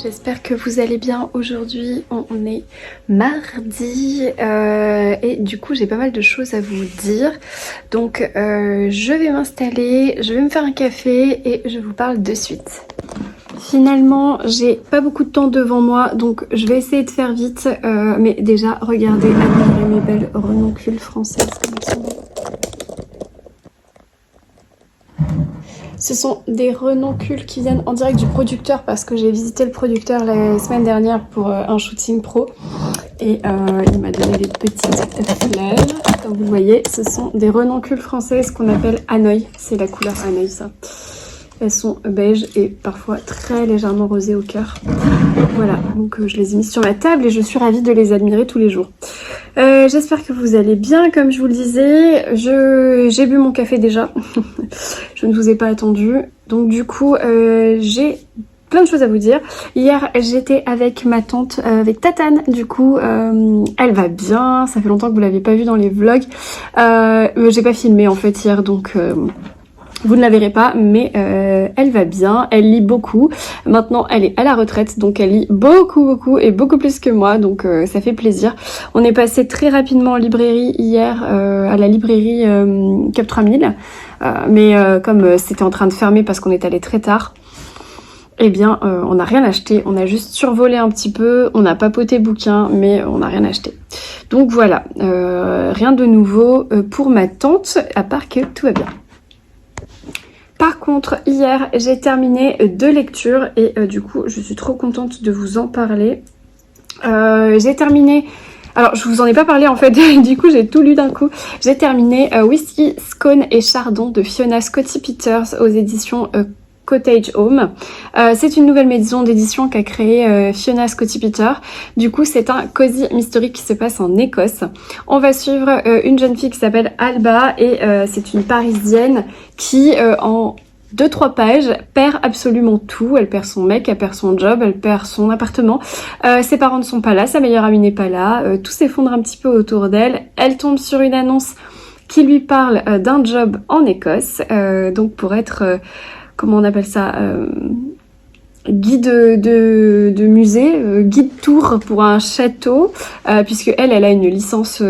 j'espère que vous allez bien. Aujourd'hui on est mardi et du coup j'ai pas mal de choses à vous dire. Donc je vais m'installer, je vais me faire un café et je vous parle de suite. Finalement j'ai pas beaucoup de temps devant moi, donc je vais essayer de faire vite, mais déjà regardez, admirez mes belles renoncules françaises comme elles sont belles. Ce sont des renoncules qui viennent en direct du producteur parce que j'ai visité le producteur la semaine dernière pour un shooting pro et il m'a donné des petites fleurs. Comme vous le voyez, ce sont des renoncules françaises qu'on appelle Hanoï. C'est la couleur Hanoï, ça. Elles sont beige et parfois très légèrement rosées au cœur. Voilà, donc je les ai mises sur ma table et je suis ravie de les admirer tous les jours. J'espère que vous allez bien, comme je vous le disais. J'ai bu mon café déjà. Je ne vous ai pas attendu. Donc du coup, j'ai plein de choses à vous dire. Hier, j'étais avec ma tante, avec Tatane. Du coup, elle va bien. Ça fait longtemps que vous l'avez pas vue dans les vlogs. J'ai pas filmé en fait hier, donc... vous ne la verrez pas, mais elle va bien, elle lit beaucoup. Maintenant, elle est à la retraite, donc elle lit beaucoup et beaucoup plus que moi, donc ça fait plaisir. On est passé très rapidement en librairie hier, à la librairie Cap 3000, mais comme c'était en train de fermer parce qu'on est allé très tard, eh bien, on n'a rien acheté, on a juste survolé un petit peu, on a papoté bouquin, mais on n'a rien acheté. Donc voilà, rien de nouveau pour ma tante, à part que tout va bien. Par contre, hier, j'ai terminé 2 lectures et du coup, je suis trop contente de vous en parler. J'ai terminé... Alors, je vous en ai pas parlé en fait, du coup, j'ai tout lu d'un coup. J'ai terminé Whisky, Scone et Chardon de Fiona Scotty Peters aux éditions Cottage Home. C'est une nouvelle maison d'édition qu'a créée Fiona Scotty Peters. Du coup, c'est un cozy mystery qui se passe en Écosse. On va suivre une jeune fille qui s'appelle Alba et c'est une Parisienne qui, en 2-3 pages, perd absolument tout. Elle perd son mec, elle perd son job, elle perd son appartement. Ses parents ne sont pas là, sa meilleure amie n'est pas là. Tout s'effondre un petit peu autour d'elle. Elle tombe sur une annonce qui lui parle d'un job en Écosse. Donc pour être... comment on appelle ça, guide de musée, guide tour pour un château, puisque elle a une licence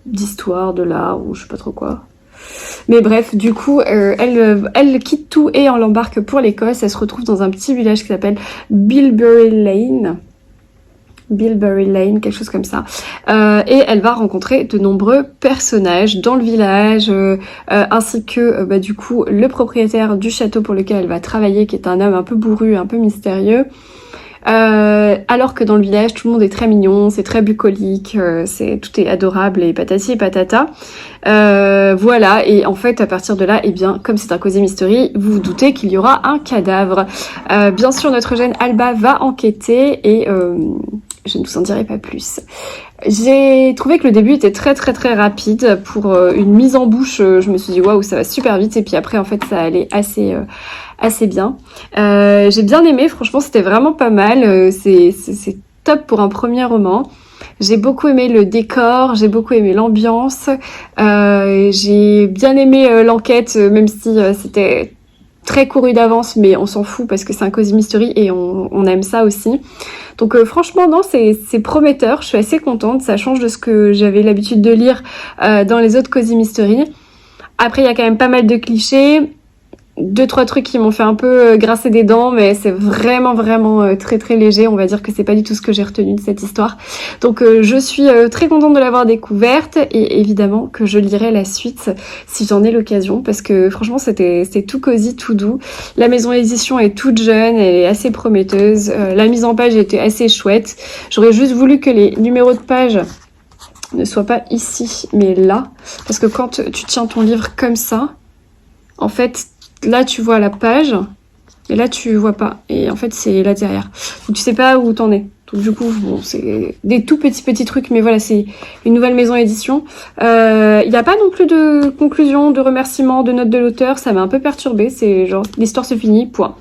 d'histoire, de l'art, ou je sais pas trop quoi. Mais bref, du coup, elle quitte tout et elle embarque pour l'Écosse. Elle se retrouve dans un petit village qui s'appelle Bilberry Lane, quelque chose comme ça. Et elle va rencontrer de nombreux personnages dans le village, ainsi que du coup le propriétaire du château pour lequel elle va travailler, qui est un homme un peu bourru, un peu mystérieux. Alors que dans le village, tout le monde est très mignon, c'est très bucolique, tout est adorable et patati et patata. Voilà, et en fait, à partir de là, eh bien, comme c'est un cosy mystery, vous vous doutez qu'il y aura un cadavre. Bien sûr, notre jeune Alba va enquêter et je ne vous en dirai pas plus. J'ai trouvé que le début était très rapide pour une mise en bouche. Je me suis dit waouh, ça va super vite, et puis après en fait ça allait assez bien. J'ai bien aimé, franchement c'était vraiment pas mal. C'est top pour un premier roman. J'ai beaucoup aimé le décor, j'ai beaucoup aimé l'ambiance, j'ai bien aimé l'enquête, même si c'était très couru d'avance, mais on s'en fout parce que c'est un cozy mystery et on aime ça aussi. Donc franchement non, c'est prometteur, je suis assez contente, ça change de ce que j'avais l'habitude de lire dans les autres cozy mystery. Après il y a quand même pas mal de clichés, 2-3 trucs qui m'ont fait un peu grincer des dents, mais c'est vraiment très léger. On va dire que c'est pas du tout ce que j'ai retenu de cette histoire. Donc je suis très contente de l'avoir découverte et évidemment que je lirai la suite si j'en ai l'occasion, parce que franchement c'est tout cosy, tout doux. La maison d'édition est toute jeune, elle est assez prometteuse. La mise en page était assez chouette. J'aurais juste voulu que les numéros de page ne soient pas ici mais là, parce que quand tu tiens ton livre comme ça, en fait là tu vois la page et là tu vois pas, et en fait c'est là derrière, donc tu sais pas où t'en es. Donc du coup bon, c'est des tout petits trucs, mais voilà, c'est une nouvelle maison édition. Il n'y a pas non plus de conclusion, de remerciement, de note de l'auteur. Ça m'a un peu perturbée, c'est genre l'histoire se finit, point.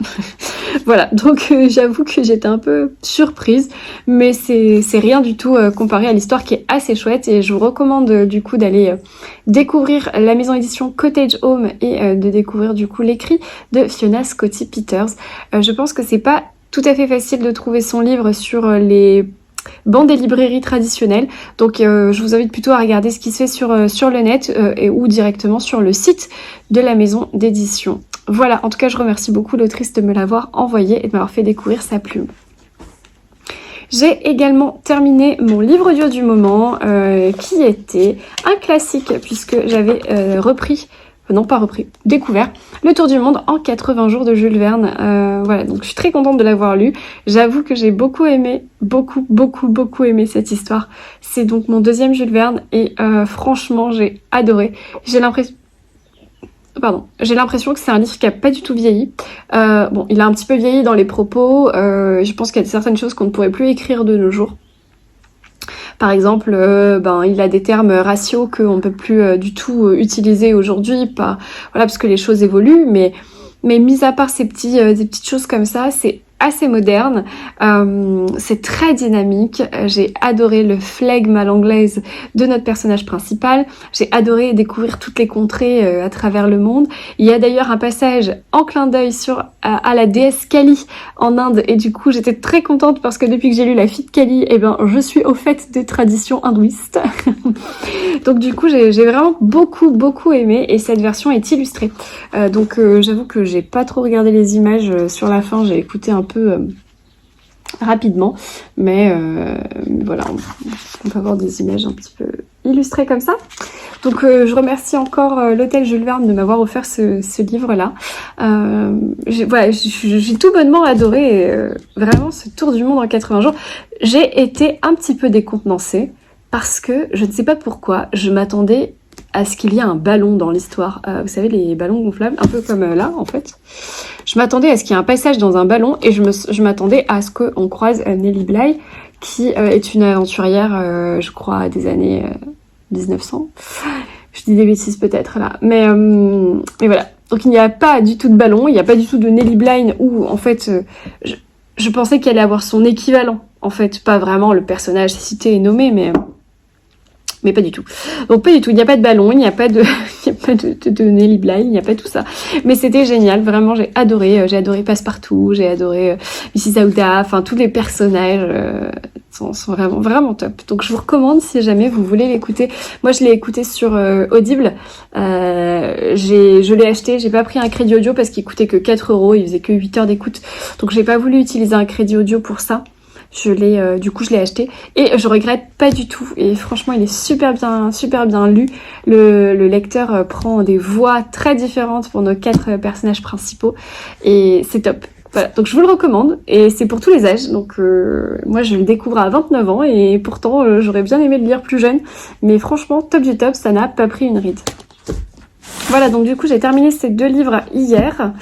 Voilà, donc j'avoue que j'étais un peu surprise, mais c'est rien du tout comparé à l'histoire qui est assez chouette, et je vous recommande du coup d'aller découvrir la maison édition Cottage Home et de découvrir du coup l'écrit de Fiona Scotty Peters. Je pense que c'est pas tout à fait facile de trouver son livre sur les bancs des librairies traditionnelles. Donc je vous invite plutôt à regarder ce qui se fait sur le net ou directement sur le site de la maison d'édition. Voilà, en tout cas je remercie beaucoup l'autrice de me l'avoir envoyé et de m'avoir fait découvrir sa plume. J'ai également terminé mon livre audio du moment qui était un classique puisque j'avais découvert Le Tour du Monde en 80 jours de Jules Verne. Voilà, donc je suis très contente de l'avoir lu. J'avoue que j'ai beaucoup aimé, beaucoup aimé cette histoire. C'est donc mon deuxième Jules Verne et franchement j'ai adoré. J'ai l'impression que c'est un livre qui a pas du tout vieilli. Bon, il a un petit peu vieilli dans les propos. Je pense qu'il y a certaines choses qu'on ne pourrait plus écrire de nos jours. Par exemple, il a des termes raciaux qu'on ne peut plus du tout utiliser aujourd'hui, voilà, parce que les choses évoluent. Mais mis à part des petites choses comme ça, c'est assez moderne, c'est très dynamique. J'ai adoré le flegme à l'anglaise de notre personnage principal. J'ai adoré découvrir toutes les contrées à travers le monde. Il y a d'ailleurs un passage en clin d'œil à la déesse Kali en Inde et du coup j'étais très contente parce que depuis que j'ai lu La fille de Kali, je suis au fait des traditions hindouistes. Donc du coup j'ai vraiment beaucoup aimé et cette version est illustrée. Donc j'avoue que j'ai pas trop regardé les images sur la fin, j'ai écouté un peu rapidement, mais voilà, on peut avoir des images un petit peu illustrées comme ça. Donc je remercie encore l'Hôtel Jules Verne de m'avoir offert ce livre-là. J'ai tout bonnement adoré vraiment ce tour du monde en 80 jours. J'ai été un petit peu décontenancée parce que je ne sais pas pourquoi, je m'attendais à ce qu'il y ait un ballon dans l'histoire. Vous savez, les ballons gonflables, un peu comme là, en fait. Je m'attendais à ce qu'il y ait un passage dans un ballon et je m'attendais à ce qu'on croise Nellie Bly, qui est une aventurière, je crois, des années 1900. Je dis des bêtises peut-être, là. Mais voilà. Donc, il n'y a pas du tout de ballon, il n'y a pas du tout de Nellie Bly où, en fait, je pensais qu'elle allait avoir son équivalent. En fait, pas vraiment le personnage cité et nommé, mais pas du tout. Donc pas du tout, il n'y a pas de ballon, il n'y a pas de Nellie Bly, il n'y a pas tout ça. Mais c'était génial, vraiment j'ai adoré Passepartout, j'ai adoré Mrs. Aouda, enfin tous les personnages sont vraiment top. Donc je vous recommande si jamais vous voulez l'écouter. Moi je l'ai écouté sur Audible, je l'ai acheté, j'ai pas pris un crédit audio parce qu'il coûtait que 4 €, il faisait que 8 heures d'écoute. Donc j'ai pas voulu utiliser un crédit audio pour ça. Du coup je l'ai acheté et je regrette pas du tout et franchement il est super bien lu. Le lecteur prend des voix très différentes pour nos 4 personnages principaux et c'est top. Voilà, donc je vous le recommande et c'est pour tous les âges. Donc moi je le découvre à 29 ans et pourtant j'aurais bien aimé le lire plus jeune, mais franchement top du top, ça n'a pas pris une ride. Voilà, donc du coup j'ai terminé ces 2 livres hier.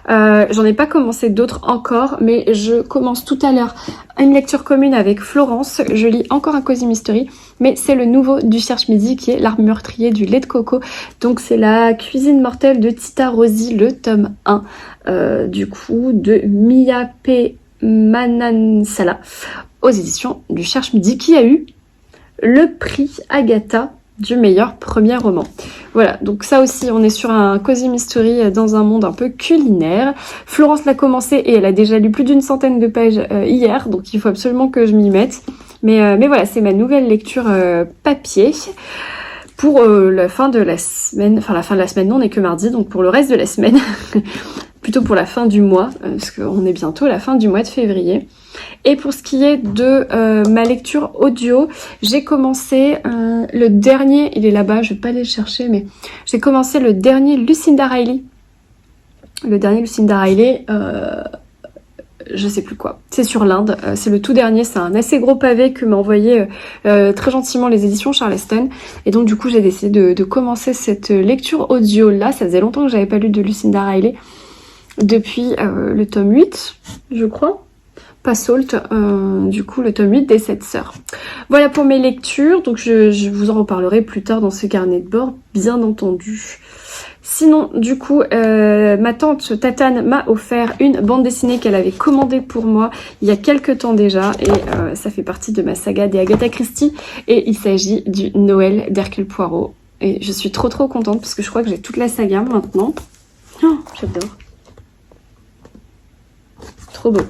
J'en ai pas commencé d'autres encore, mais je commence tout à l'heure une lecture commune avec Florence. Je lis encore un Cozy Mystery, mais c'est le nouveau du Cherche Midi qui est L'arbre meurtrier du lait de coco. Donc c'est la cuisine mortelle de Tita Rossi, le tome 1, du coup de Mia P. Manansala aux éditions du Cherche Midi qui a eu le prix Agatha du meilleur premier roman. Voilà, donc ça aussi, on est sur un Cozy Mystery dans un monde un peu culinaire. Florence l'a commencé et elle a déjà lu plus d'une centaine de pages hier, donc il faut absolument que je m'y mette. Mais voilà, c'est ma nouvelle lecture papier pour la fin de la semaine. Enfin, la fin de la semaine, non, on n'est que mardi, donc pour le reste de la semaine. Plutôt pour la fin du mois, parce qu'on est bientôt à la fin du mois de février. Et pour ce qui est de ma lecture audio, j'ai commencé le dernier, il est là-bas, je vais pas aller le chercher, mais j'ai commencé le dernier Lucinda Riley. Le dernier Lucinda Riley, je sais plus quoi. C'est sur l'Inde, c'est le tout dernier, c'est un assez gros pavé que m'a envoyé très gentiment les éditions Charleston. Et donc du coup j'ai décidé de commencer cette lecture audio là, ça faisait longtemps que j'avais pas lu de Lucinda Riley. Depuis le tome 8, je crois. Pas Salt, du coup le tome 8 des 7 sœurs. Voilà pour mes lectures, donc je vous en reparlerai plus tard dans ce carnet de bord, bien entendu. Sinon, du coup, ma tante Tatane m'a offert une bande dessinée qu'elle avait commandée pour moi il y a quelques temps déjà, et ça fait partie de ma saga des Agatha Christie, et il s'agit du Noël d'Hercule Poirot. Et je suis trop contente, parce que je crois que j'ai toute la saga maintenant. Oh, j'adore. Trop beau.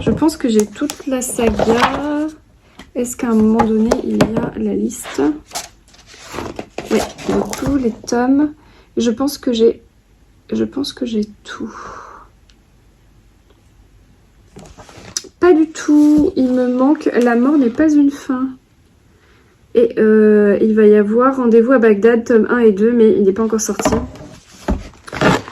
Je pense que j'ai toute la saga. Est-ce qu'à un moment donné, il y a la liste? Oui, de tous les tomes. Je pense que j'ai tout. Pas du tout. Il me manque La mort n'est pas une fin. Et il va y avoir Rendez-vous à Bagdad, tome 1 et 2, mais il n'est pas encore sorti.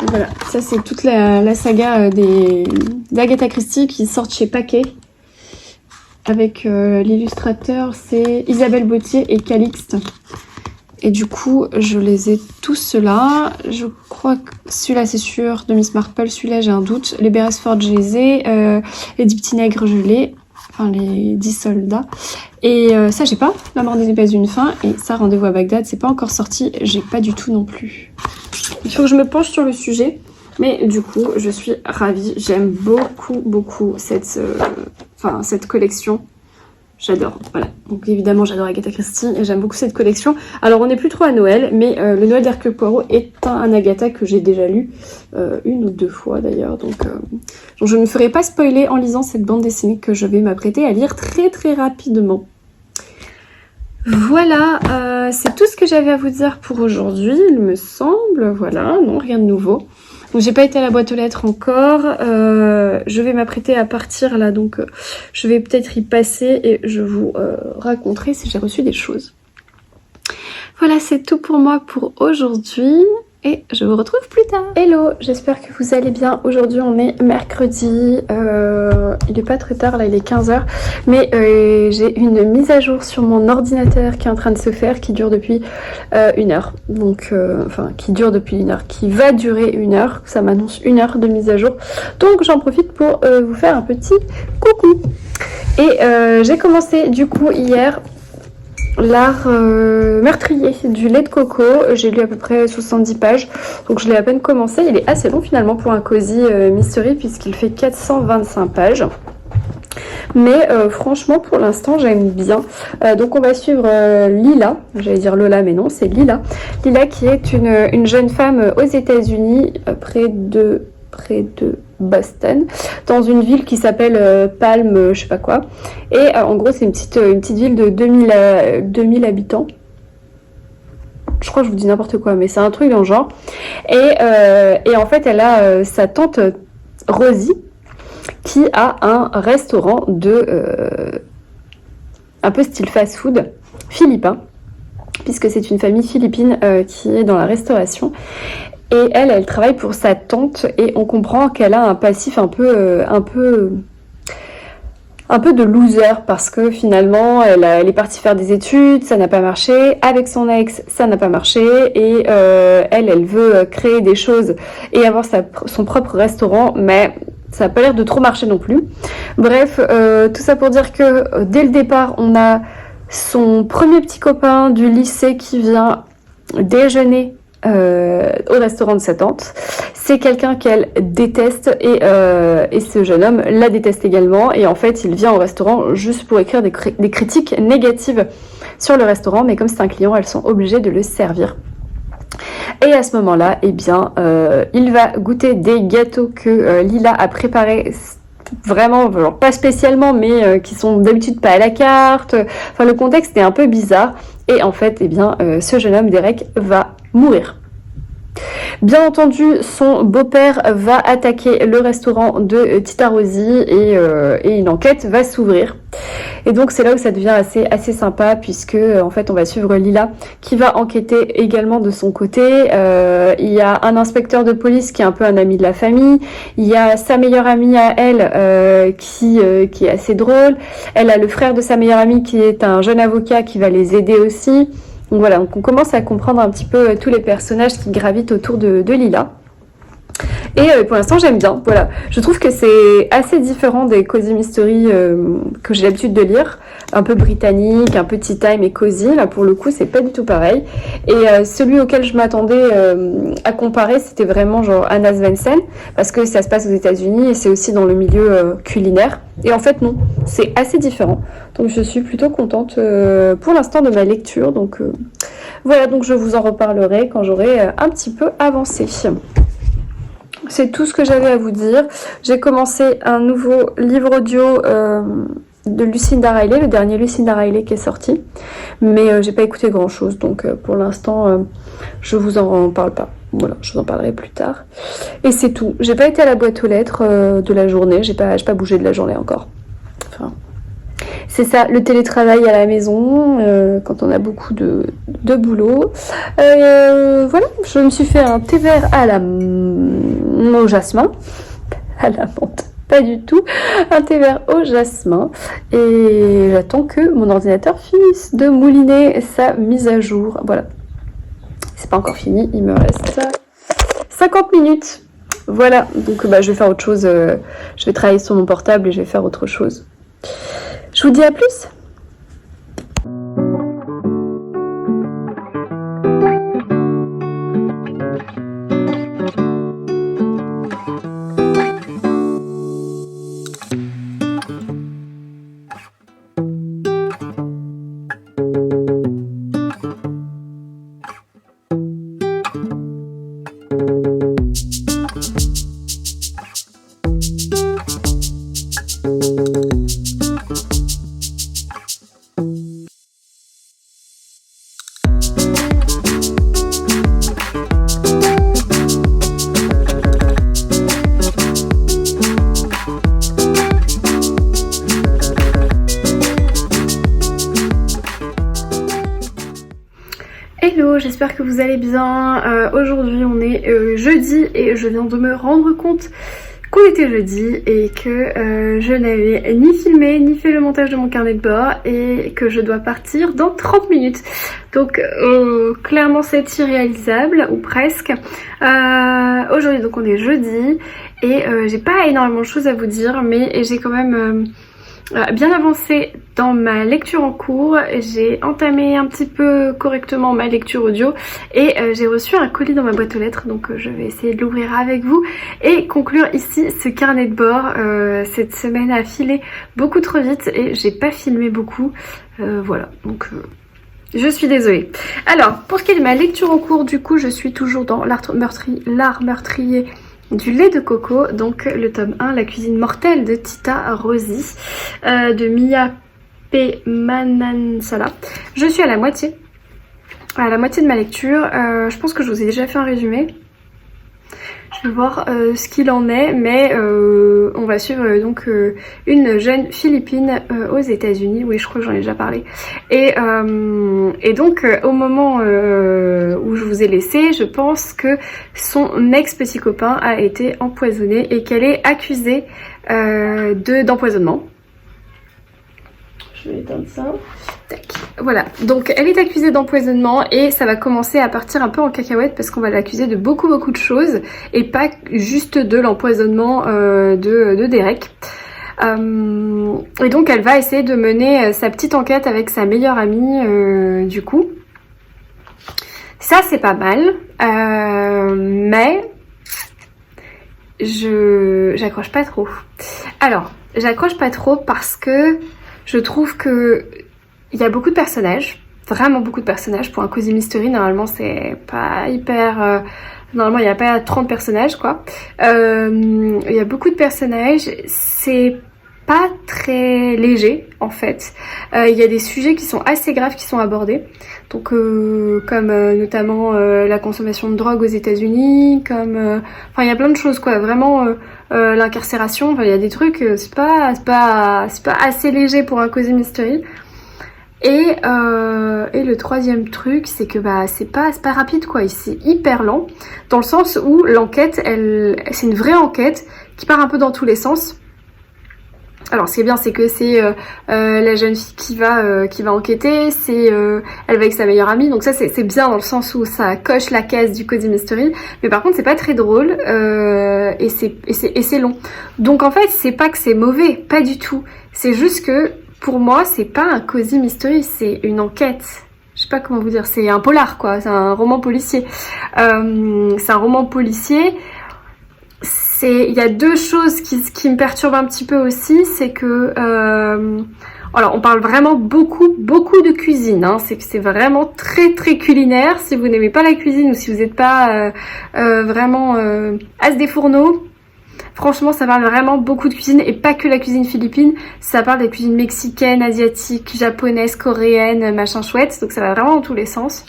Et voilà, ça c'est toute la saga d'Agatha Christie qui sort chez Paquet. Avec l'illustrateur, c'est Isabelle Bautier et Calixte. Et du coup, je les ai tous là. Je crois que celui-là, c'est sûr, de Miss Marple. Celui-là, j'ai un doute. Les Beresford, je les ai. Les 10 petits nègres, je l'ai. Enfin, les 10 soldats. Et ça, j'ai pas. La mort n'est pas une fin. Et ça, Rendez-vous à Bagdad, c'est pas encore sorti. J'ai pas du tout non plus. Il faut que je me penche sur le sujet. Mais du coup, je suis ravie. J'aime beaucoup cette collection. J'adore, voilà. Donc évidemment, j'adore Agatha Christie et j'aime beaucoup cette collection. Alors, on n'est plus trop à Noël, mais le Noël d'Hercule Poirot est un Agatha que j'ai déjà lu une ou deux fois d'ailleurs. Donc je ne me ferai pas spoiler en lisant cette bande dessinée que je vais m'apprêter à lire très rapidement. Voilà, c'est tout ce que j'avais à vous dire pour aujourd'hui, il me semble. Voilà, non, rien de nouveau. Donc j'ai pas été à la boîte aux lettres encore, je vais m'apprêter à partir là, donc je vais peut-être y passer et je vous raconterai si j'ai reçu des choses. Voilà, c'est tout pour moi pour aujourd'hui et je vous retrouve plus tard. Hello, j'espère que vous allez bien. Aujourd'hui on est mercredi, il est pas très tard là, il est 15h, mais j'ai une mise à jour sur mon ordinateur qui est en train de se faire, qui dure depuis 1 heure. Donc, qui dure depuis 1 heure, qui va durer 1 heure. Ça m'annonce 1 heure de mise à jour. Donc j'en profite pour vous faire un petit coucou. Et j'ai commencé du coup hier l'art meurtrier du lait de coco. J'ai lu à peu près 70 pages, donc je l'ai à peine commencé. Il est assez long finalement pour un cosy mystery puisqu'il fait 425 pages. Mais franchement pour l'instant j'aime bien. Donc on va suivre Lila, j'allais dire Lola mais non, c'est Lila. Lila qui est une jeune femme aux États-Unis, près de Boston, dans une ville qui s'appelle Palm, je sais pas quoi. Et en gros c'est une petite ville de 2000 habitants. Je crois que je vous dis n'importe quoi, mais c'est un truc dans le genre. Et en fait elle a sa tante Rosie qui a un restaurant un peu style fast-food philippin, puisque c'est une famille philippine qui est dans la restauration. Et elle travaille pour sa tante et on comprend qu'elle a un passif un peu de loser parce que finalement elle est partie faire des études, ça n'a pas marché, avec son ex ça n'a pas marché et elle veut créer des choses et avoir son propre restaurant, mais ça n'a pas l'air de trop marcher non plus. Bref, tout ça pour dire que dès le départ on a son premier petit copain du lycée qui vient déjeuner au restaurant de sa tante. C'est quelqu'un qu'elle déteste et ce jeune homme la déteste également, et en fait il vient au restaurant juste pour écrire des critiques négatives sur le restaurant, mais comme c'est un client elles sont obligées de le servir. Et à ce moment-là, eh bien, il va goûter des gâteaux que Lila a préparés, vraiment, genre pas spécialement, mais qui sont d'habitude pas à la carte. Enfin, le contexte est un peu bizarre. Et en fait, eh bien, ce jeune homme, Derek, va mourir. Bien entendu, son beau-père va attaquer le restaurant de Tita Rosie et une enquête va s'ouvrir. Et donc c'est là où ça devient assez sympa, puisque en fait on va suivre Lila qui va enquêter également de son côté. Il y a un inspecteur de police qui est un peu un ami de la famille. Il y a sa meilleure amie à elle qui est assez drôle. Elle a le frère de sa meilleure amie qui est un jeune avocat qui va les aider aussi. Donc voilà, donc on commence à comprendre un petit peu tous les personnages qui gravitent autour de Lila. Et pour l'instant j'aime bien, voilà. Je trouve que c'est assez différent des cozy mystery que j'ai l'habitude de lire. Un peu britannique, un peu tea time et cozy. Là pour le coup c'est pas du tout pareil. Et celui auquel je m'attendais à comparer, c'était vraiment genre Anna Svensson, parce que ça se passe aux États-Unis et c'est aussi dans le milieu culinaire. Et en fait non, c'est assez différent. Donc je suis plutôt contente pour l'instant de ma lecture. Donc voilà, donc je vous en reparlerai quand j'aurai un petit peu avancé. C'est tout ce que j'avais à vous dire. J'ai commencé un nouveau livre audio de Lucinda Riley, le dernier Lucinda Riley qui est sorti. Mais j'ai pas écouté grand chose, donc pour l'instant je vous en parle pas. Voilà, je vous en parlerai plus tard. Et c'est tout. J'ai pas été à la boîte aux lettres de la journée, j'ai pas bougé de la journée encore. Enfin, c'est ça, le télétravail à la maison, quand on a beaucoup de boulot. Voilà, je me suis fait un thé vert à la au jasmin, à la menthe. Pas du tout, un thé vert au jasmin, et j'attends que mon ordinateur finisse de mouliner sa mise à jour. Voilà, c'est pas encore fini, il me reste 50 minutes. Voilà, donc je vais faire autre chose, je vais travailler sur mon portable et je vais faire autre chose. Je vous dis à plus. Hello, j'espère que vous allez bien. Aujourd'hui on est jeudi et je viens de me rendre compte qu'on était jeudi et que je n'avais ni filmé ni fait le montage de mon carnet de bord et que je dois partir dans 30 minutes. Donc clairement c'est irréalisable ou presque. Aujourd'hui donc on est jeudi et j'ai pas énormément de choses à vous dire, mais j'ai quand même bien avancé dans ma lecture en cours. J'ai entamé un petit peu correctement ma lecture audio et j'ai reçu un colis dans ma boîte aux lettres, donc je vais essayer de l'ouvrir avec vous et conclure ici ce carnet de bord. Cette semaine a filé beaucoup trop vite et j'ai pas filmé beaucoup, voilà, donc je suis désolée. Alors pour ce qui est de ma lecture en cours, du coup je suis toujours dans l'art meurtrier du lait de coco, donc le tome 1, La cuisine mortelle de Tita Rossi, de Mia P. Manansala. Je suis à la moitié de ma lecture. Je pense que je vous ai déjà fait un résumé. Je vais voir ce qu'il en est, mais on va suivre donc une jeune Philippine aux États-Unis. Oui, je crois que j'en ai déjà parlé. Et donc au moment où je vous ai laissé, je pense que son ex-petit copain a été empoisonné et qu'elle est accusée d'empoisonnement. Je vais éteindre ça. Tac. Voilà, donc elle est accusée d'empoisonnement et ça va commencer à partir un peu en cacahuète parce qu'on va l'accuser de beaucoup de choses et pas juste de l'empoisonnement de Derek. Et donc elle va essayer de mener sa petite enquête avec sa meilleure amie du coup. Ça c'est pas mal, mais j'accroche pas trop. Alors, j'accroche pas trop parce que je trouve que il y a beaucoup de personnages, vraiment beaucoup de personnages. Pour un Cozy Mystery, normalement c'est pas hyper... normalement il n'y a pas 30 personnages quoi. Il y a beaucoup de personnages, c'est pas très léger en fait. Il y a des sujets qui sont assez graves qui sont abordés. Donc comme notamment la consommation de drogue aux États-Unis, comme enfin il y a plein de choses quoi, vraiment l'incarcération, enfin il y a des trucs c'est pas assez léger pour un Cozy Mystery. Et le troisième truc, c'est que c'est pas rapide quoi, c'est hyper lent dans le sens où l'enquête, c'est une vraie enquête qui part un peu dans tous les sens. Alors ce qui est bien c'est que c'est la jeune fille qui va enquêter, c'est elle va avec sa meilleure amie, donc ça c'est bien dans le sens où ça coche la case du Cozy Mystery, mais par contre c'est pas très drôle et c'est long. Donc en fait c'est pas que c'est mauvais, pas du tout, c'est juste que pour moi c'est pas un Cozy Mystery, c'est une enquête. Je sais pas comment vous dire, c'est un polar quoi, c'est un roman policier. C'est un roman policier. Il y a deux choses qui me perturbent un petit peu aussi, c'est que Alors, on parle vraiment beaucoup de cuisine, hein. C'est vraiment très culinaire. Si vous n'aimez pas la cuisine ou si vous n'êtes pas vraiment as des fourneaux, franchement, ça parle vraiment beaucoup de cuisine et pas que la cuisine philippine. Ça parle des cuisines mexicaines, asiatiques, japonaises, coréennes, machin chouette. Donc ça va vraiment dans tous les sens.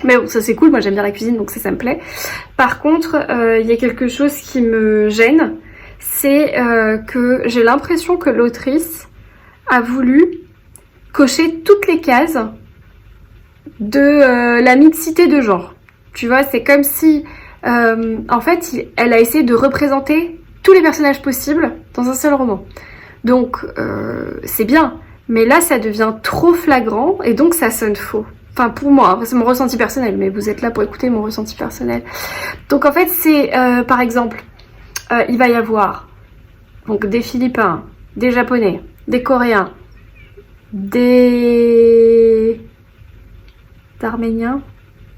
Mais bon, ça c'est cool, moi j'aime bien la cuisine, donc ça me plaît. Par contre, il y a quelque chose qui me gêne, c'est que j'ai l'impression que l'autrice a voulu cocher toutes les cases de la mixité de genre. Tu vois, c'est comme si, en fait, elle a essayé de représenter tous les personnages possibles dans un seul roman. Donc, c'est bien, mais là, ça devient trop flagrant et donc ça sonne faux. Enfin, pour moi, c'est mon ressenti personnel, mais vous êtes là pour écouter mon ressenti personnel. Donc, en fait, c'est, par exemple, il va y avoir donc des Philippins, des Japonais, des Coréens, des Arméniens,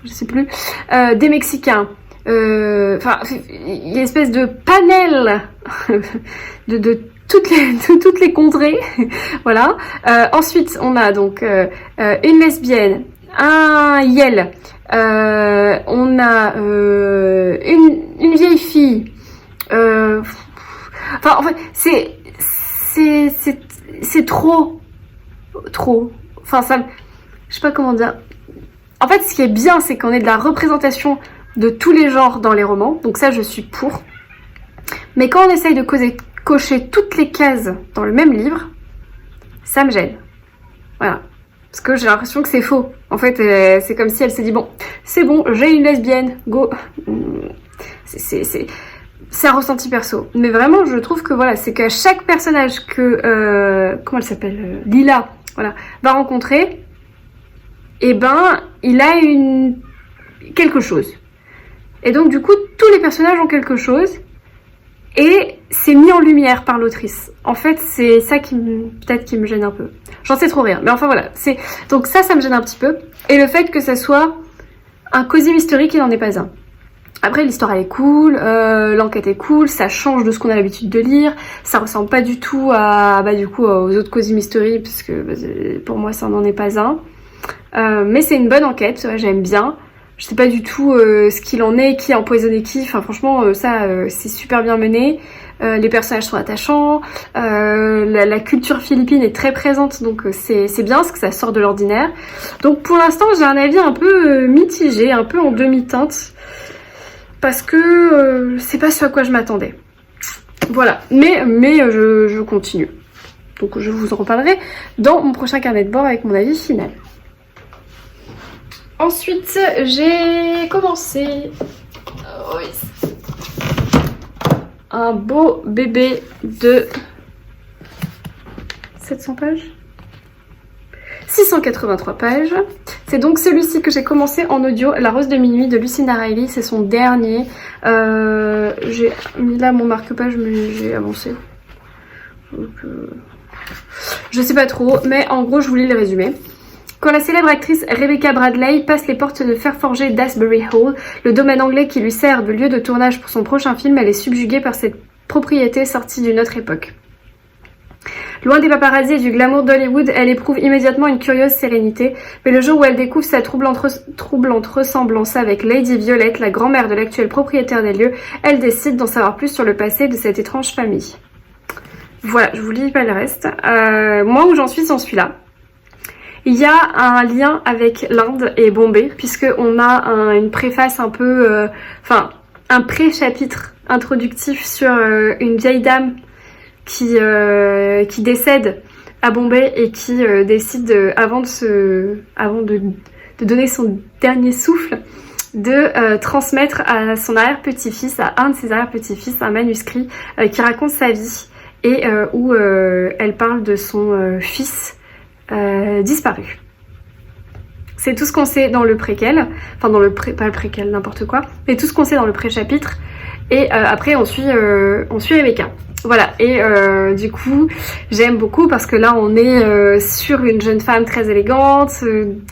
je sais plus, des Mexicains. Enfin, il y a une espèce de panel de toutes les contrées. Voilà. Ensuite, on a donc une lesbienne, un Yel, on a une vieille fille. Enfin, en fait, c'est trop. Enfin, je sais pas comment dire. En fait, ce qui est bien, c'est qu'on ait de la représentation de tous les genres dans les romans. Donc ça, je suis pour. Mais quand on essaye de cocher toutes les cases dans le même livre, ça me gêne. Voilà. Parce que j'ai l'impression que c'est faux. En fait, c'est comme si elle s'est dit, bon, c'est bon, j'ai une lesbienne, go. C'est un ressenti perso. Mais vraiment, je trouve que voilà, c'est qu'à chaque personnage que, comment elle s'appelle, Lila, voilà, va rencontrer, eh ben, il a quelque chose. Et donc, du coup, tous les personnages ont quelque chose. Et c'est mis en lumière par l'autrice. En fait, c'est ça peut-être qui me gêne un peu. J'en sais trop rien. Mais enfin, voilà. Donc ça me gêne un petit peu. Et le fait que ça soit un cosy mystery qui n'en est pas un. Après, l'histoire, elle est cool. L'enquête est cool. Ça change de ce qu'on a l'habitude de lire. Ça ressemble pas du tout aux autres cosy mystery, parce que pour moi, ça n'en est pas un. Mais c'est une bonne enquête. J'aime bien. Je sais pas du tout ce qu'il en est, qui a empoisonné qui. Enfin, franchement, c'est super bien mené. Les personnages sont attachants. La culture philippine est très présente, donc c'est bien parce que ça sort de l'ordinaire. Donc pour l'instant, j'ai un avis un peu mitigé, un peu en demi-teinte, parce que c'est pas ce à quoi je m'attendais. Voilà. Mais je continue. Donc je vous en reparlerai dans mon prochain carnet de bord avec mon avis final. Ensuite, j'ai commencé un beau bébé de 700 pages, 683 pages. C'est donc celui-ci que j'ai commencé en audio, La Rose de Minuit de Lucinda Riley. C'est son dernier. J'ai mis là mon marque-page, mais j'ai avancé. Donc, je sais pas trop, mais en gros, je vous lis le résumé. Quand la célèbre actrice Rebecca Bradley passe les portes de fer forgé d'Asbury Hall, le domaine anglais qui lui sert de lieu de tournage pour son prochain film, elle est subjuguée par cette propriété sortie d'une autre époque. Loin des paparazzis et du glamour d'Hollywood, elle éprouve immédiatement une curieuse sérénité, mais le jour où elle découvre sa troublante ressemblance avec Lady Violet, la grand-mère de l'actuel propriétaire des lieux, elle décide d'en savoir plus sur le passé de cette étrange famille. Voilà, je vous lis pas le reste. Moi où j'en suis là. Il y a un lien avec l'Inde et Bombay, puisqu'on a une préface un peu... un pré-chapitre introductif sur une vieille dame qui décède à Bombay et qui décide, avant de donner son dernier souffle, de transmettre à son arrière-petit-fils, à un de ses arrière-petits-fils, un manuscrit qui raconte sa vie et où elle parle de son fils disparu. C'est tout ce qu'on sait dans le préquel, enfin pas le préquel, n'importe quoi, mais tout ce qu'on sait dans le pré-chapitre. Et après on suit Rebecca. Voilà, et du coup j'aime beaucoup parce que là on est sur une jeune femme très élégante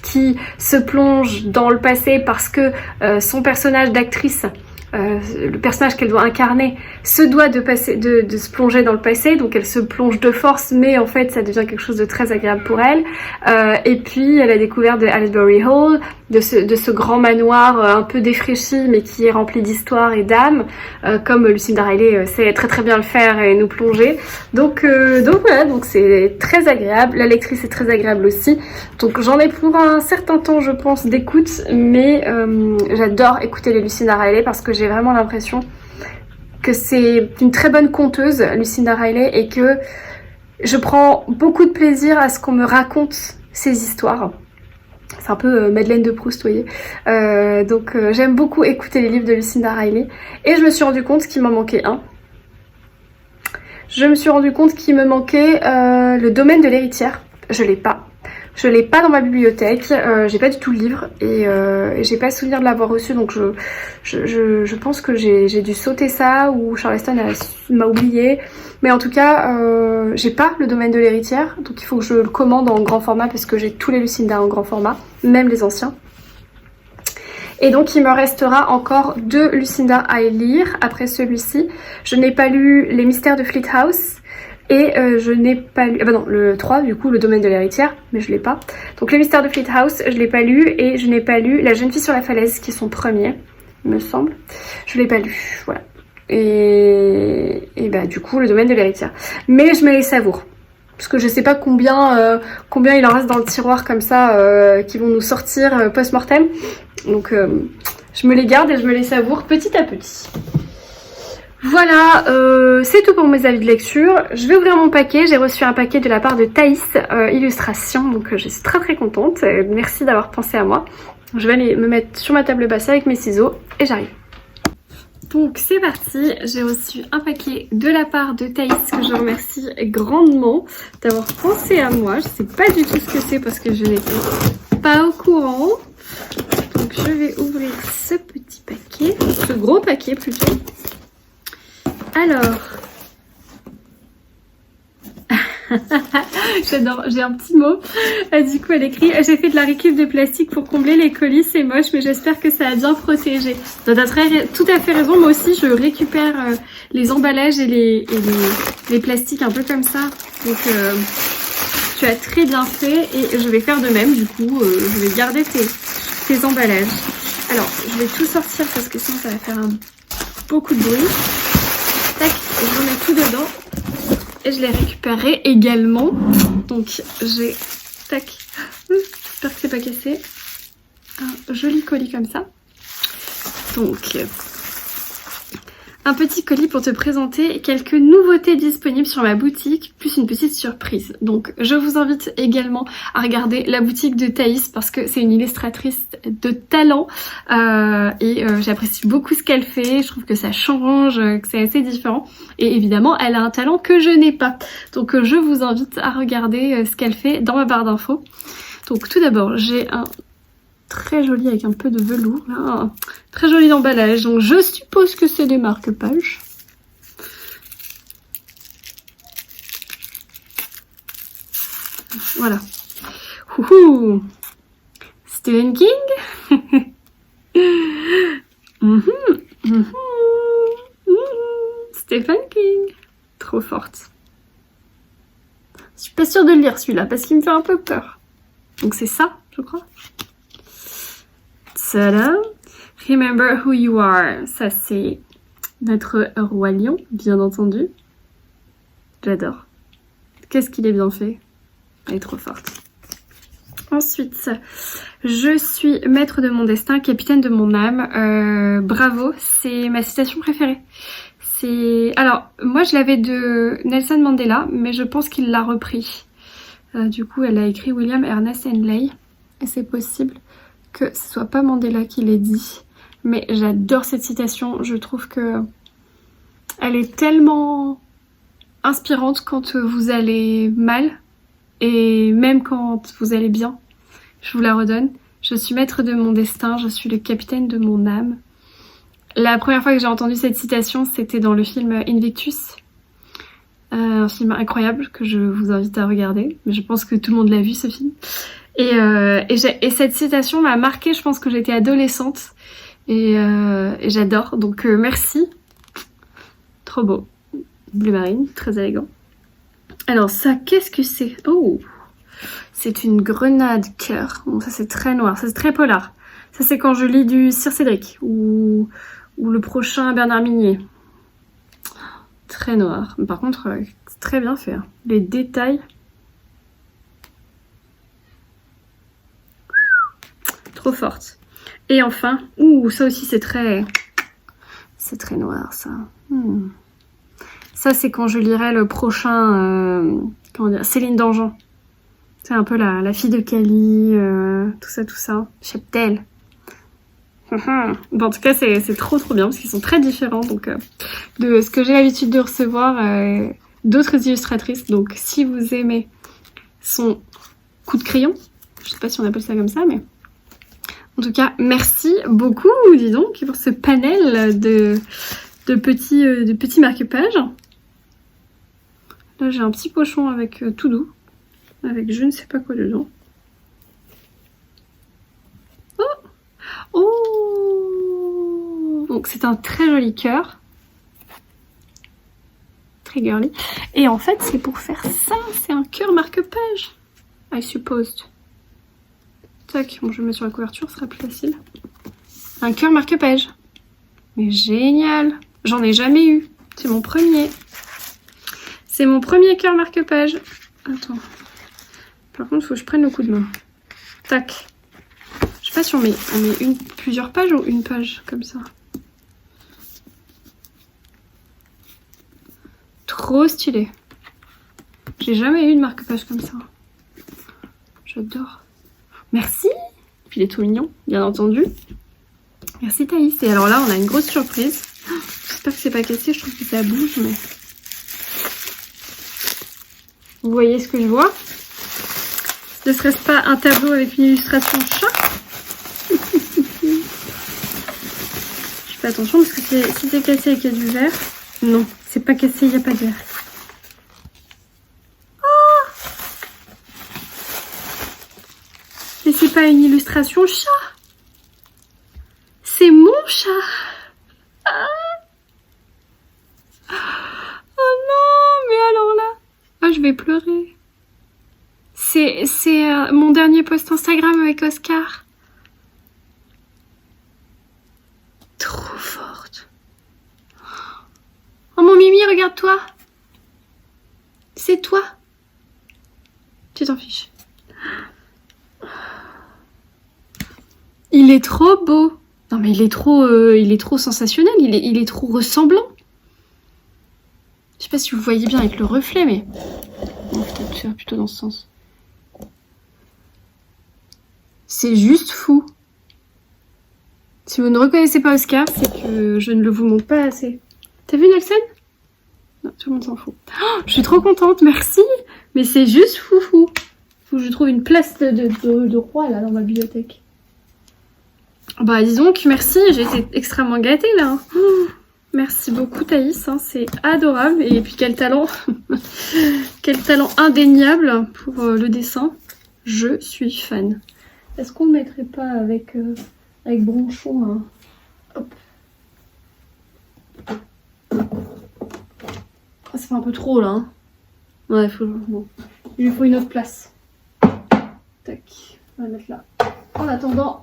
qui se plonge dans le passé parce que son personnage d'actrice le personnage qu'elle doit incarner se doit de se plonger dans le passé, donc elle se plonge de force, mais en fait ça devient quelque chose de très agréable pour elle. Et puis elle a découvert de Aylesbury Hall, de ce grand manoir un peu défraîchi mais qui est rempli d'histoire et d'âme, comme Lucinda Riley sait très très bien le faire et nous plonger. Donc voilà, donc c'est très agréable. La lectrice est très agréable aussi. Donc j'en ai pour un certain temps je pense d'écoute, mais j'adore écouter les Lucinda Riley parce que j'ai vraiment l'impression que c'est une très bonne conteuse, Lucinda Riley, et que je prends beaucoup de plaisir à ce qu'on me raconte ces histoires. C'est un peu Madeleine de Proust, vous voyez. Donc j'aime beaucoup écouter les livres de Lucinda Riley. Et je me suis rendu compte qu'il m'en manquait un. Je me suis rendu compte qu'il me manquait le domaine de l'héritière. Je l'ai pas. Je l'ai pas dans ma bibliothèque, j'ai pas du tout le livre et j'ai pas souvenir de l'avoir reçu, donc je pense que j'ai dû sauter ça ou Charleston m'a oublié. Mais en tout cas, j'ai pas le domaine de l'héritière, donc il faut que je le commande en grand format parce que j'ai tous les Lucinda en grand format, même les anciens. Et donc il me restera encore 2 Lucinda à lire après celui-ci. Je n'ai pas lu Les Mystères de Fleet House. Et je n'ai pas lu... Ah bah non, le 3 du coup, le domaine de l'héritière, mais je l'ai pas. Donc les Mystères de Fleet House, je l'ai pas lu. Et je n'ai pas lu La Jeune Fille sur la Falaise, qui est son premier, il me semble. Je l'ai pas lu, voilà. Et bah du coup, le domaine de l'héritière. Mais je me les savoure. Parce que je sais pas combien il en reste dans le tiroir comme ça, qui vont nous sortir post-mortem. Donc je me les garde et je me les savoure petit à petit. Voilà, c'est tout pour mes avis de lecture. Je vais ouvrir mon paquet. J'ai reçu un paquet de la part de Thaïs Illustration, donc je suis très très contente. Merci d'avoir pensé à moi. Je vais aller me mettre sur ma table basse avec mes ciseaux et j'arrive. Donc c'est parti, j'ai reçu un paquet de la part de Thaïs que je remercie grandement d'avoir pensé à moi. Je sais pas du tout ce que c'est parce que je n'étais pas au courant. Donc je vais ouvrir ce petit paquet, ce gros paquet plutôt. Alors, j'adore, j'ai un petit mot. Du coup, elle écrit: j'ai fait de la récup de plastique pour combler les colis, c'est moche, mais j'espère que ça a bien protégé. Donc, t'as tout à fait raison. Moi aussi, je récupère les emballages et les plastiques un peu comme ça. Donc, tu as très bien fait et je vais faire de même. Du coup, je vais garder tes emballages. Alors, je vais tout sortir parce que sinon, ça va faire beaucoup de bruit. Tac, je remets tout dedans et je les récupérerai également. Donc j'ai, tac, j'espère que c'est pas cassé, un joli colis comme ça. Donc un petit colis pour te présenter quelques nouveautés disponibles sur ma boutique, plus une petite surprise. Donc je vous invite également à regarder la boutique de Thaïs parce que c'est une illustratrice de talent et j'apprécie beaucoup ce qu'elle fait. Je trouve que ça change, que c'est assez différent et évidemment elle a un talent que je n'ai pas. Donc je vous invite à regarder ce qu'elle fait dans ma barre d'infos. Donc tout d'abord j'ai un très joli avec un peu de velours là, très joli emballage, donc je suppose que c'est des marque-pages. Voilà. Ouhou. Stephen King. Stephen King, trop forte. Je suis pas sûre de le lire celui-là parce qu'il me fait un peu peur. Donc c'est ça, je crois. Tada! Remember who you are. Ça, c'est notre roi lion, bien entendu. J'adore. Qu'est-ce qu'il est bien fait. Elle est trop forte. Ensuite, je suis maître de mon destin, capitaine de mon âme. Bravo, c'est ma citation préférée. Alors, moi, je l'avais de Nelson Mandela, mais je pense qu'il l'a repris. Du coup, elle a écrit William Ernest Henley. Et c'est possible que ce soit pas Mandela qui l'ait dit, mais j'adore cette citation. Je trouve que elle est tellement inspirante quand vous allez mal et même quand vous allez bien. Je vous la redonne. Je suis maître de mon destin, je suis le capitaine de mon âme. La première fois que j'ai entendu cette citation, c'était dans le film Invictus. Un film incroyable que je vous invite à regarder, mais je pense que tout le monde l'a vu ce film. Et cette citation m'a marquée, je pense que j'étais adolescente et j'adore. Donc merci. Trop beau. Bleu marine, très élégant. Alors ça, qu'est-ce que c'est? Oh, c'est une grenade cœur. Bon, ça c'est très noir, ça c'est très polar. Ça c'est quand je lis du Sir Cédric ou le prochain Bernard Minier. Très noir. Par contre, c'est très bien fait. Hein. Les détails. Trop forte. Et enfin, ça aussi c'est très noir ça. Ça c'est quand je lirai le prochain, comment dire, Céline Dangean. C'est un peu la fille de Cali, tout ça. Cheptel. Bon, en tout cas c'est trop bien parce qu'ils sont très différents donc de ce que j'ai l'habitude de recevoir d'autres illustratrices. Donc si vous aimez son coup de crayon, je sais pas si on appelle ça comme ça, mais en tout cas, merci beaucoup, dis donc, pour ce panel de petits marque-pages. Là, j'ai un petit pochon avec tout doux, avec je ne sais pas quoi dedans. Oh, donc c'est un très joli cœur. Très girly. Et en fait, c'est pour faire ça, c'est un cœur marque-page, I suppose. Tac, bon, je vais le mettre sur la couverture, ce sera plus facile. Un cœur marque-page. Mais génial! J'en ai jamais eu. C'est mon premier. C'est mon premier cœur marque-page. Attends. Par contre, il faut que je prenne le coup de main. Tac. Je sais pas si on met plusieurs pages ou une page, comme ça. Trop stylé. J'ai jamais eu de marque-page comme ça. J'adore. Merci. Puis il est tout mignon, bien entendu. Merci Thaïs. Et alors là, on a une grosse surprise. J'espère que c'est pas cassé, je trouve que ça bouge, mais... Vous voyez ce que je vois? Ne serait-ce pas un tableau avec une illustration chat? Je fais attention parce que si c'est cassé et qu'il y a du verre... Non, c'est pas cassé, il n'y a pas de verre. Mais c'est pas une illustration chat. C'est mon chat. Ah. Oh non, mais alors là. Ah, je vais pleurer. C'est mon dernier post Instagram avec Oscar. Trop forte. Oh mon Mimi, regarde-toi. C'est toi. Tu t'en fiches. Il est trop beau. Non mais il est trop sensationnel. Il est trop ressemblant. Je sais pas si vous voyez bien avec le reflet, mais bon, peut-être faire plutôt dans ce sens. C'est juste fou. Si vous ne reconnaissez pas Oscar, c'est que je ne le vous montre pas assez. T'as vu Nelson? Non, tout le monde s'en fout. Oh, je suis trop contente, merci. Mais c'est juste foufou. Faut que je trouve une place de roi là dans ma bibliothèque. Bah dis donc, merci, j'ai été extrêmement gâtée là. Oh, merci beaucoup Thaïs, hein, c'est adorable. Et puis quel talent, quel talent indéniable pour le dessin. Je suis fan. Est-ce qu'on ne mettrait pas avec Bronchon hein. Hop. Ah, ça fait un peu trop là. Hein. Ouais, bon. Il lui faut une autre place. Tac, on va le mettre là. En attendant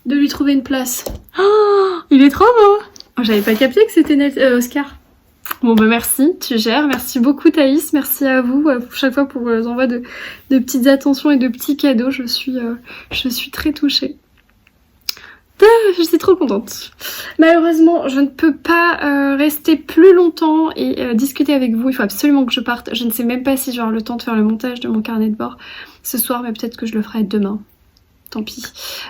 de lui trouver une place. Oh, il est trop beau. Oh, j'avais pas capté que c'était Oscar. Bon bah merci, tu gères. Merci beaucoup Thaïs, merci à vous chaque fois pour l'envoi de petites attentions et de petits cadeaux. Je suis très touchée. Je suis trop contente. Malheureusement, je ne peux pas rester plus longtemps et discuter avec vous. Il faut absolument que je parte. Je ne sais même pas si j'aurai le temps de faire le montage de mon carnet de bord ce soir, mais peut-être que je le ferai demain. Tant pis.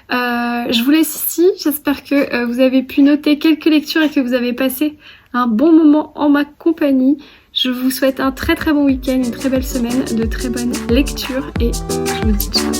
Je vous laisse ici. J'espère que vous avez pu noter quelques lectures et que vous avez passé un bon moment en ma compagnie. Je vous souhaite un très très bon week-end, une très belle semaine, de très bonnes lectures et je vous dis ciao.